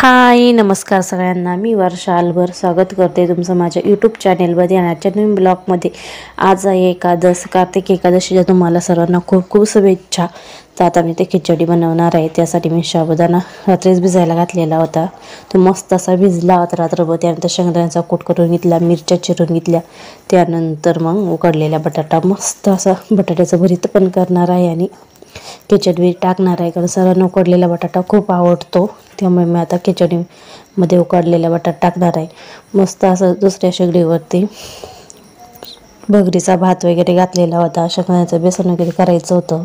हाय नमस्कार सगळ्यांना, मी वर्षा अलभर स्वागत करते तुमचं माझ्या यूट्यूब चॅनेलमध्ये आणि आजच्या नवीन ब्लॉगमध्ये. आज आहे एकादश, कार्तिक एकादशीच्या तुम्हाला सर्वांना खूप खूप शुभेच्छा. तर आता मी ते खिचडी बनवणार आहे. त्यासाठी मी साबुदाणा रात्रीच भिजायला घातलेला होता. तो मस्त असा भिजला होता रात्रभर. त्यानंतर शेंगदाण्याचा कूट करून घेतला, मिरच्या चिरून घेतल्या. त्यानंतर मग उकडलेला बटाटा, मस्त असा बटाट्याचं भरीत पण करणार आहे आणि खिचडी टाकणार आहे. कारण सर्वांना उकडलेला बटाटा खूप आवडतो, त्यामुळे मी आता खिचडीमध्ये उकडलेला बटाटा टाकणार आहे. मस्त असं दुसऱ्या शेगडीवरती भगरीचा भात वगैरे घातलेला होता. शेंगदाण्याचं बेसन वगैरे करायचं होतं,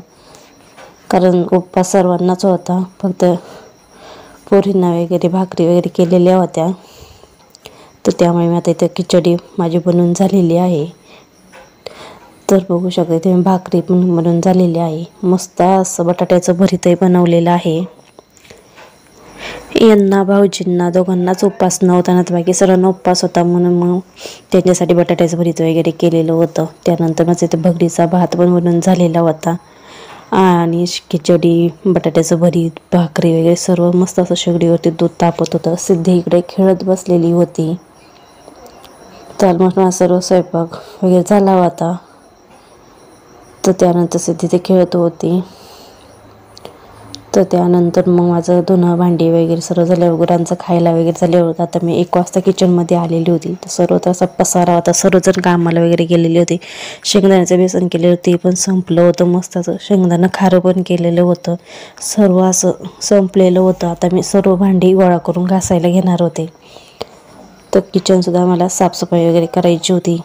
कारण उपवास सर्वांनाच होता. फक्त पोरींना वगैरे भाकरी वगैरे केलेल्या होत्या. तर त्यामुळे मी आता इथं खिचडी माझी बनवून झालेली आहे. तर बघू शकते तुम्ही, भाकरी पण बनवून झालेली आहे. मस्त असं बटाट्याचं भरीतही बनवलेलं आहे. यांना भाऊजींना दोघांनाच उपवास नव्हता ना, तर बाकी सर्वांना उपवास होता, म्हणून मग त्यांच्यासाठी बटाट्याचं भरीत वगैरे केलेलं होतं. त्यानंतर मग इथे भगरीचा भात पण बनवून झालेला होता आणि खिचडी, बटाट्याचं भरीत, भाकरी वगैरे सर्व मस्त असं शेगडीवरती दूध तापत होतं. सिद्धी इकडे खेळत बसलेली होती. तर मग सर्व स्वयंपाक वगैरे झाला होता. तर त्यानंतर सिद्धी ते खेळत होती. तर त्यानंतर मग माझं धुणं भांडी वगैरे सर्व झाल्यावर, गुरांचं खायला वगैरे झाल्यावर आता मी 1 वाजता किचनमध्ये आलेली होती. तर सर्व तसा पसारा होता, सर्वजण कामाला वगैरे गेलेले होते. शेंगदाण्याचं बेसन केलेलं ते पण संपलं होतं. मस्त असं शेंगदाणं खारं पण केलेलं होतं. सर्व असं संपलेलं होतं. आता मी सर्व भांडी गोळा करून घासायला घेणार होते. तर किचनसुद्धा मला साफसफाई वगैरे करायची होती.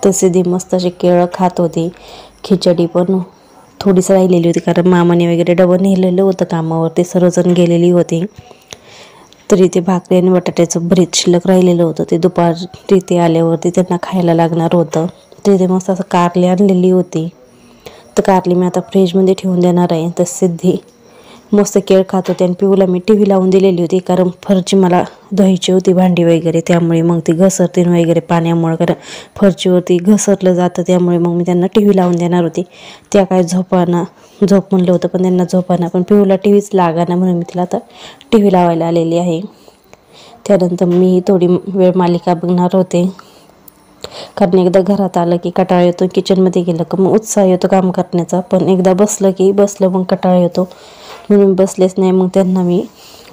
तर सिद्धी मस्त अशी केळं खात होती. खिचडी पण थोडीच राहिलेली होती, कारण मामाने वगैरे डबं नेलेलं होतं कामावरती, सर्वजण गेलेली होती. तरी ते भाकरी आणि बटाट्याचं भरीत शिल्लक राहिलेलं होतं. ते दुपारी ते आल्यावरती त्यांना खायला लागणार होतं. ते मस्त असं कारली आणलेली होती. तर कारली मी आता फ्रीजमध्ये ठेवून देणार आहे. तर सिद्धी मस्त केळ खात होते आणि पिऊला मी टी व्ही लावून दिलेली होती, कारण फरची मला धुवायची होती भांडी वगैरे. त्यामुळे मग ती घसरतीन वगैरे पाण्यामुळे, कारण फरचीवरती घसरलं जातं. त्यामुळे मग मी त्यांना टी व्ही लावून देणार होती. त्या काय झोप म्हणलं होतं, पण त्यांना झोपाना, पण पिऊला टी व्हीच लागाना, म्हणून मी तिला आता टी व्ही लावायला आलेली आहे. त्यानंतर मी थोडी वेळ मालिका बघणार होते, कारण एकदा घरात आलं की कंटाळा येतो. किचनमध्ये गेलं की मग उत्साह येतो काम करण्याचा, पण एकदा बसलं मग कंटाळा येतो, म्हणून बसलेच नाही. मग त्यांना मी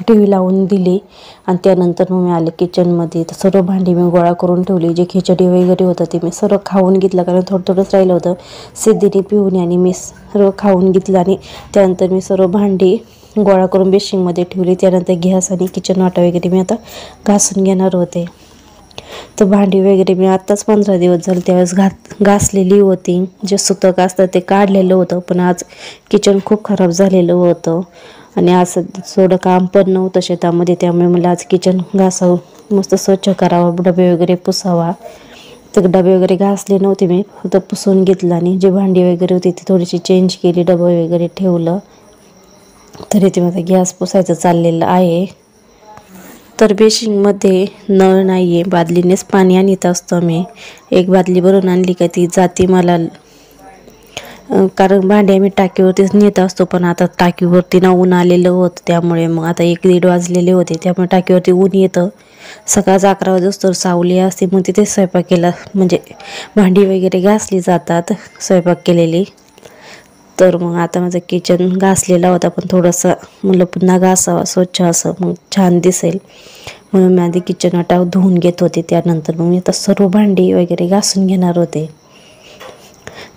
टी व्ही लावून दिली आणि त्यानंतर मग मी आले किचनमध्ये. तर सर्व भांडी मी गोळा करून ठेवली. जे खिचडी वगैरे होतं ते मी सर्व खाऊन घेतलं, कारण थोडंच राहिलं होतं. सिद्धीने पिऊने आणि मी सर्व खाऊन घेतलं आणि त्यानंतर मी सर्व भांडी गोळा करून बेसिंगमध्ये ठेवली. त्यानंतर गॅस आणि किचन वाटा वगैरे मी आता घासून घेणार होते. तर भांडी वगैरे मी आत्ताच 15 दिवस झाले त्यावेळेस घासलेली होती. जे सुतक असतं ते काढलेलं होतं, पण आज किचन खूप खराब झालेलं होतं आणि आज थोडं काम पण नव्हतं शेतामध्ये. त्यामुळे मला आज किचन घासावं, मस्त स्वच्छ करावं, डबे वगैरे पुसावा. तर डबे वगैरे घासले नव्हते, मी फक्त पुसून घेतलं आणि जे भांडी वगैरे होती ती थोडीशी चेंज केली, डबं वगैरे ठेवलं. तरी ते माझं गॅस पुसायचं चाललेलं आहे. तर बेसिंगमध्ये नळ नाही आहे, बादलीनेच पाणी आणत असतो मी. एक बादली भरून आणली का ती जाते मला, कारण भांडी आम्ही टाकीवरतीच नेत असतो. पण आता टाकीवरती ना ऊन आलेलं होतं, त्यामुळे मग आता 1-1:30 वाजलेले होते, त्यामुळे टाकीवरती ऊन येतं. सकाळचं 11 वाजता सावली असते, मग तिथे स्वयंपाक केला म्हणजे भांडी वगैरे घासली जातात स्वयंपाक केलेली. तर मग आता माझं किचन घासलेला होता, पण थोडंसं म्हणलं पुन्हा घासावा स्वच्छ, असं मग छान दिसेल, म्हणून मी आधी किचन वाटा धुवून घेत होते. त्यानंतर मग मी आता सर्व भांडी वगैरे घासून घेणार होते.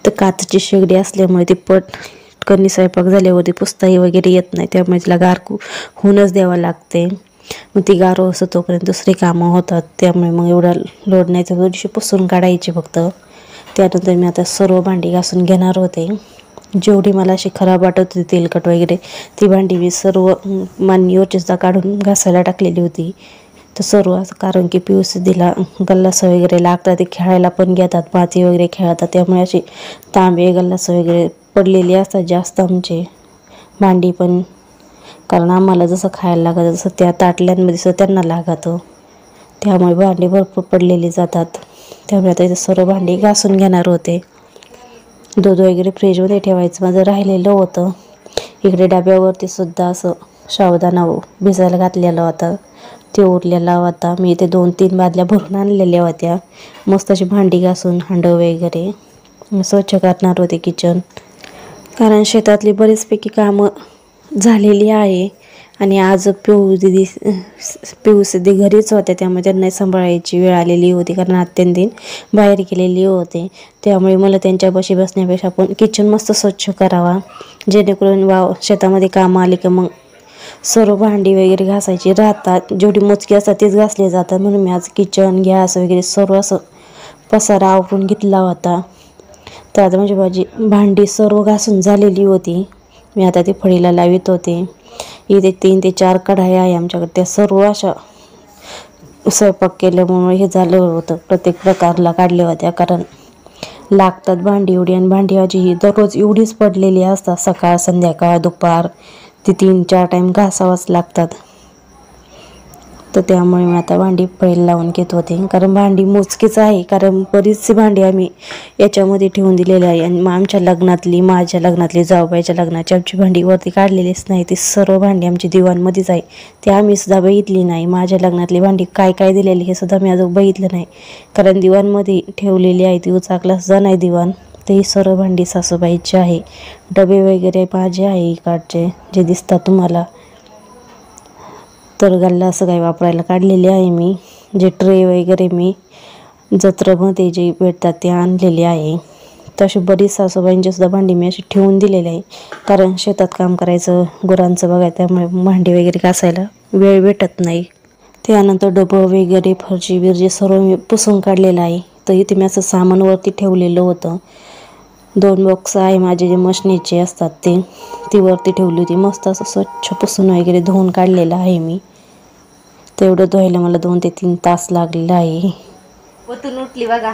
तर काचची शेगडी असल्यामुळे ती पटकन स्वयंपाक झाल्यावरती पुसताही वगैरे येत नाही, त्यामुळे तिला गार होऊनच द्यावं लागते. मग ती गार असं तोपर्यंत दुसरी कामं होतात, त्यामुळे मग एवढा लोड नाही, तर थोडीशी पुसून काढायची फक्त. त्यानंतर मी आता सर्व भांडी घासून घेणार होते. जेवढी मला अशी खराब वाटत होती तेलकट वगैरे, ती भांडी मी सर्व मान्यवरचीसुद्धा काढून घासायला टाकलेली होती. तर सर्व असं, कारण की पिऊसीला गल्लास वगैरे लागतात, ते खेळायला पण घेतात, माती वगैरे खेळतात, त्यामुळे अशी तांबे गल्लास वगैरे पडलेली असतात जास्त आमचे भांडी पण. कारण आम्हाला जसं खायला लागतं तसं त्या ताटल्यांमध्ये सुद्धा त्यांना लागतं, त्यामुळे भांडी भरपूर पडलेली जातात. त्यामुळे आता इथे सर्व भांडी घासून घेणार होते. दूध वगैरे फ्रीजमध्ये ठेवायचं माझं राहिलेलं होतं. इकडे डब्यावरती सुद्धा असं साबुदाणा भिजायला घातलेला होता ते उरलेला होता. मी ते 2-3 बादल्या भरून आणलेल्या होत्या. मस्त अशी भांडी घासून हांडं वगैरे स्वच्छ करणार होते किचन, कारण शेतातली बरीचपैकी कामं झालेली आहे. आणि आज पिऊ सिद्धी घरीच होत्या, त्यामुळे त्यांना सांभाळायची वेळ आलेली होती, कारण आत्यांनी बाहेर गेलेली होते. त्यामुळे मला त्यांच्यापाशी बसण्यापेक्षा आपण किचन मस्त स्वच्छ करावा, जेणेकरून शेतामध्ये कामं आली की मग सर्व भांडी वगैरे घासायची राहतात. जेवढी मोजकी असतात तेच घासले जातात. म्हणून मी आज किचन गॅस वगैरे सर्व असं पसारा आवरून घेतला होता. तर आता माझी भांडी सर्व घासून झालेली होती. मी आता ती फळीला लावित होते. इथे 3 ते 4 कढाया आहे आमच्याकडे, त्या सर्व अशा स्वयंपाक केल्यामुळे हे झालं होतं. प्रत्येक प्रकारला काढल्या होत्या, कारण लागतात भांडी एवढी. आणि भांडी माझी ही दररोज एवढीच पडलेली असतात, सकाळ संध्याकाळ दुपार ती 3-4 टाईम घासावंच लागतात. तर त्यामुळे मी आता भांडी फळीला लावून घेत होते, कारण भांडी मोजकीच आहे, कारण बरीचशी भांडी आम्ही याच्यामध्ये ठेवून दिलेली आहे. आणि आमच्या लग्नातली, माझ्या लग्नातली, जाऊबाईच्या लग्नाची आमची भांडी वरती काढलेलीच नाही. ती सर्व भांडी आमची दिवाणमध्येच आहे, ते आम्ही सुद्धा बघितली नाही. माझ्या लग्नातली भांडी काय काय दिलेली हे सुद्धा मी अजून बघितलं नाही, कारण दिवाणमध्ये ठेवलेली आहे. ती उचाकला सुद्धा नाही दिवाण. तर ही सर्व भांडी सासूबाईची आहे. डबे वगैरे माझे आहे इकडचे जे दिसतात तुम्हाला. तर गल्ला असं काही वापरायला काढलेले आहे मी. जे ट्रे वगैरे मी जत्रेमध्ये जे भेटतात ते आणलेले आहे. तशी बरीच सासूबाईंची सुद्धा भांडी मी अशी ठेवून दिलेली आहे, कारण शेतात काम करायचं, गुरांचं बघायचं, त्यामुळे भांडी वगैरे घासायला वेळ भेटत नाही. त्यानंतर डबं वगैरे फरशी बिरजी सर्व मी पुसून काढलेलं आहे. तर इथे मी असं सामान वरती ठेवलेलं होतं. 2 बॉक्स आहे माझे जे मशनीचे असतात ती वरती ठेवली होती. मस्त असं स्वच्छ पुसून वगैरे धुवून काढलेलं आहे मी. तेवढं धुवायला मला 2 ते 3 तास लागलेला आहे. वतून उठली बघा,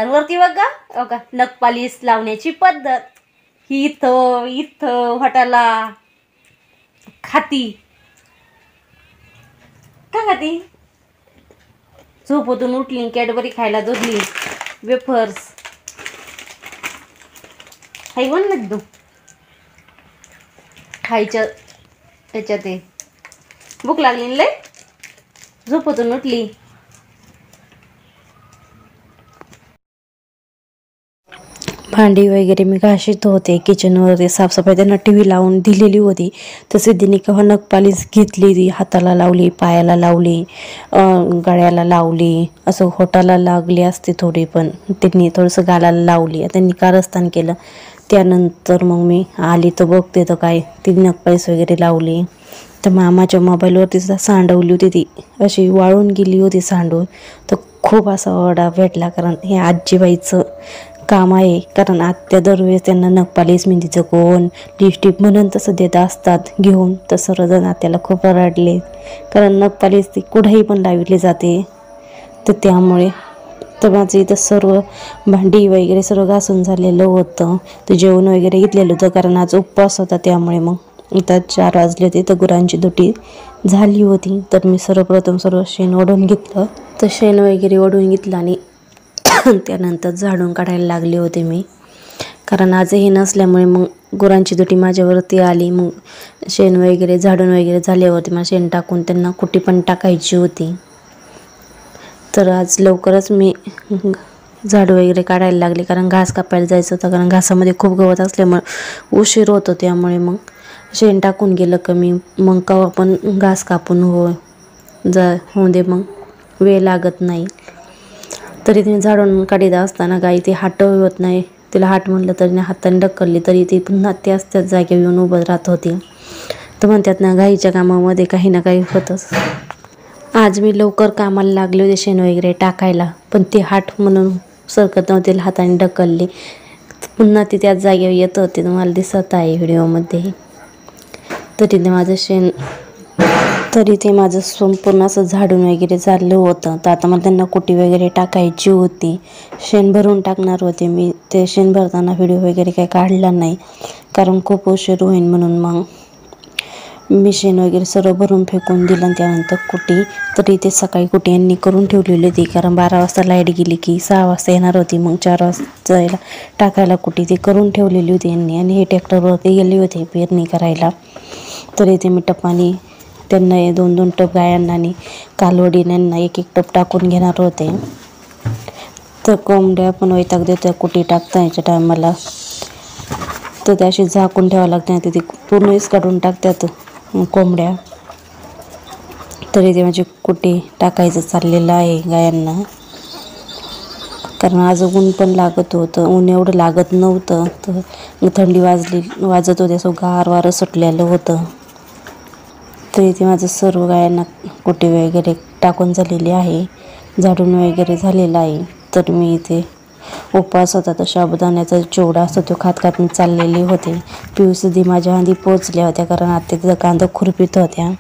वरती बघा नख पालिश लावण्याची पद्धत ही इथं हॉटेलला खाती का खाती. झोपतून उठली, कॅडबरी खायला धरली, वेफर्स हाय म्हणलं तू खायच्या त्याच्यात. भूक लागली लय, झोपतून उठली. भांडी वगैरे मी घाशीत होते. किचनवरती साफसफाई त्यांना TV लावून दिलेली होती. तर सिद्धीने केव्हा नखपालीश घेतली, ती हाताला लावली, पायाला लावली, गळ्याला लावली, असं होटाला लागली असते थोडी, पण त्यांनी थोडंसं गालाला लावली. त्यांनी कारस्थान केलं. त्यानंतर मग मी आली तर बघते तर काय ती नखपालीश वगैरे लावली. तर मामाच्या मोबाईलवरती सुद्धा सांडवली होती, ती अशी वाळून गेली होती सांडून. तर खूप असा ओरडा भेटला, कारण हे आजीबाईचं काम आहे. कारण आत्या दरवेळेस त्यांना नखपालीश, मेहंदीचं कोण, लिपस्टिक म्हणून तसं देत असतात घेऊन. तर सर्वजण आत्याला खूप रडले, कारण नखपालीश ती कुठेही पण लावली जाते. तर त्यामुळे तर माझं इथं सर्व भांडी वगैरे सर्व घासून झालेलं होतं. तर जेवण वगैरे घेतलेलं होतं, कारण आज उपवास होता. त्यामुळे मग इथं 4 वाजले होते. तर गुरांची दुटी झाली होती. तर मी सर्वप्रथम सर्व शेण ओढून घेतलं. तर शेण वगैरे ओढून घेतलं आणि त्यानंतर झाडून काढायला लागले होते मी, कारण आज हे नसल्यामुळे मग गुरांची दुटी माझ्यावरती आली. मग शेण वगैरे झाडून वगैरे झाल्यावरती मला शेण टाकून त्यांना कुटी पण टाकायची होती. तर आज लवकरच मी झाडू वगैरे काढायला लागले, कारण घास कापायला जायचं होतं, कारण घासामध्ये खूप गवत असल्यामुळे उशीर होतो. त्यामुळे मग शेण टाकून गेलं कमी, मग कवा पण घास कापून होऊ दे, मग वेळ लागत नाही. तरी तिने झाडून काढीत असताना गाई ती हाट होत नाही. तिला हाट म्हटलं तरी हाताने ढकलली तरी ती पुन्हा त्याच जागेवर येऊन उभं राहत होती. तर म्हणतात ना, गाईच्या कामामध्ये काही ना काही होतंच. आज मी लवकर कामाला लागले होते शेण वगैरे टाकायला, पण ती हाट म्हणून सरकत नव्हती, हाताने ढकलली. पुन्हा ती त्याच जागेवर येत होती, तुम्हाला दिसत आहे व्हिडिओमध्ये. तरी ते माझं संपूर्ण असं झाडून वगैरे चाललं होतं. तर आता मला त्यांना कुटी वगैरे टाकायची होती, शेण भरून टाकणार होते मी. ते शेण भरताना व्हिडिओ वगैरे काही काढला नाही, कारण खूप उशीर होईल म्हणून मग मी शेण वगैरे सर्व भरून फेकून दिलं. त्यानंतर कुटी, तरी ते सकाळी कुटी यांनी करून ठेवलेली होती, कारण 12 वाजता लाईट गेली की 6 वाजता येणार होती. मग 4 वाजता जायला टाकायला कुटी ती करून ठेवलेली होती यांनी. आणि हे ट्रॅक्टरवरती गेले होते पेरणी करायला. तर इथे मी टपाने त्यांना 2-2 टप गायांना आणि कालवडींना 1-1 टप टाकून घेणार होते. तर कोंबड्या पण वैताग देत्या कुटी टाकता याच्या टायमाला, तर त्या अशी झाकून ठेवावं लागते, ते पूर्णच काढून टाकतात कोंबड्या. तरी ते माझी कुटी टाकायचं चाललेलं आहे गायांना, कारण आज ऊन पण लागत होतं. ऊन एवढं लागत नव्हतं, तर थंडी वाजत होती, असं गार वारं सुटलेलं होतं. तरी ते माझं सर्व गायांना कुटी वगैरे टाकून झालेली आहे, झाडून वगैरे झालेलं आहे. तर मी इथे उपवास होता, तर साबुदाण्याचा चिवडा असतो तो खात चाललेले होते. पिऊसुद्धी माझ्या आधी पोचल्या होत्या, कारण आत्या तिथं कांदा खुरपीत होत्या,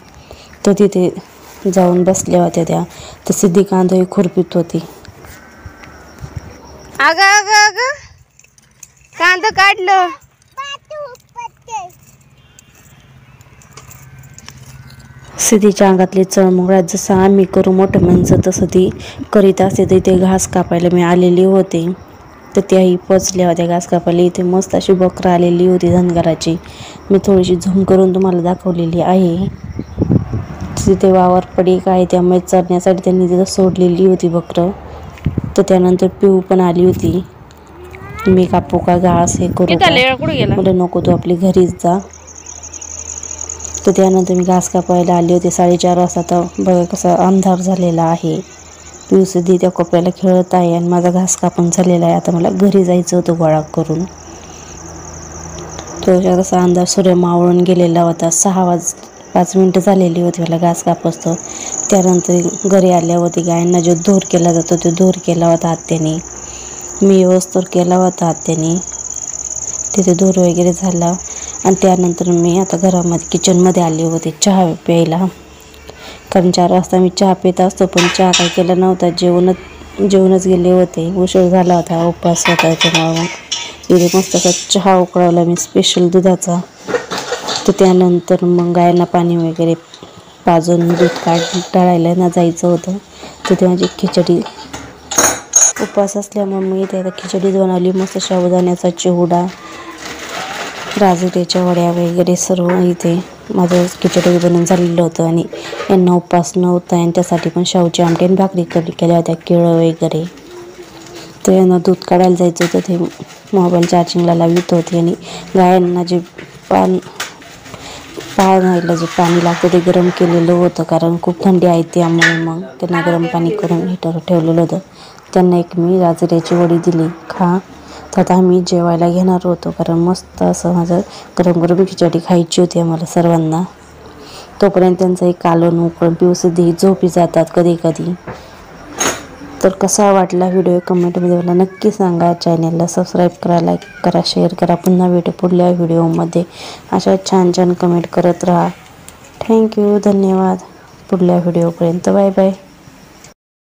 तर तिथे जाऊन बसल्या होत्या त्या. तर सिद्धी कांदाही खुरपीत होती. अगं अगं अगं कांदा काढलं. सिद्धीच्या अंगातली चळमुळात जसं आम्ही करू मोठं माणसं तसं ती करीत असते. तर इथे घास कापायला मी आलेली होते, तर त्याही पोचल्या होत्या घास कापायला. इथे मस्त अशी बकरं आलेली होती धनगराची, मी थोडीशी झूम करून तुम्हाला दाखवलेली आहे. तिथे वावर पडीक आहे, त्यामुळे चरण्यासाठी त्यांनी तिथं सोडलेली होती बकरं. तर त्यानंतर पिऊ पण आली होती. मी कापू का घास हे करू का, मला नको तू आपली घरीच जा. तर त्यानंतर मी घास कापायला आले होते 4:30 वाजता. तर बघा कसा अंधार झालेला आहे. पिऊसुद्धी त्या कोपऱ्याला खेळत आहे आणि माझा घास कापून झालेला आहे. आता मला घरी जायचं होतं गोळा करून. तो कसा अंधार सूर्य मावळून गेलेला होता. 6:05 झालेली होती मला घास कापसतो. त्यानंतर घरी आल्यावरती गायांना जो धूर केला जातो तो धूर केला होता आत्याने, मी व्यवस्थित केला होता आत्याने. तिथे धूर वगैरे झाला आणि त्यानंतर मी आता घरामध्ये किचनमध्ये आले होते चहा प्यायला, कारण 4 वाजता मी चहा पित असतो, पण चहा काही केला नव्हता. जेवणच गेले होते, उशीर झाला होता, उपवास होता. त्याच्यामुळं इथे मस्त असा चहा उकळवला मी स्पेशल दुधाचा. तर त्यानंतर मग गायांना पाणी वगैरे पाजून दूध टाळायला ना जायचं होतं. तर ते माझी खिचडी उपवास असल्यामुळे मी इथे आता खिचडी बनवली, मस्त साबुदाण्याचा चिवडा, राजगिऱ्याच्या वड्या वगैरे सर्व इथे माझं खिचडी बनवून झालेलं होतं. आणि यांना उपवास नव्हता, यांच्यासाठी पण शावची आमटी आणि भाकरी केल्या होत्या, केळं वगैरे. तर यांना दूध काढायला जायचं होतं, ते मोबाईल चार्जिंगला लावित होते. आणि गायांना जे पाण्याला जे पाणी लागतं ते गरम केलेलं होतं, कारण खूप थंडी आहे, त्यामुळे मग त्यांना गरम पाणी करून हीटर ठेवलेलं होतं. त्यांना एक मी राजगिऱ्याची वडी दिली, खा. तर आता आम्ही जेवायला घेणार होतो, कारण मस्त असं माझं गरम गरम खिचडी खायची होती आम्हाला सर्वांना. तोपर्यंत त्यांचं एक कालवण उकळून पिऊसुद्धी झोपी जातात कधी कधी. तर कसा वाटला व्हिडिओ कमेंटमध्ये मला नक्की सांगा. चॅनलला सबस्क्राईब करा, लाईक करा, शेअर करा. पुन्हा भेटू पुढल्या व्हिडिओमध्ये. अशा छान छान कमेंट करत राहा. थँक्यू, धन्यवाद. पुढल्या व्हिडिओपर्यंत बाय बाय.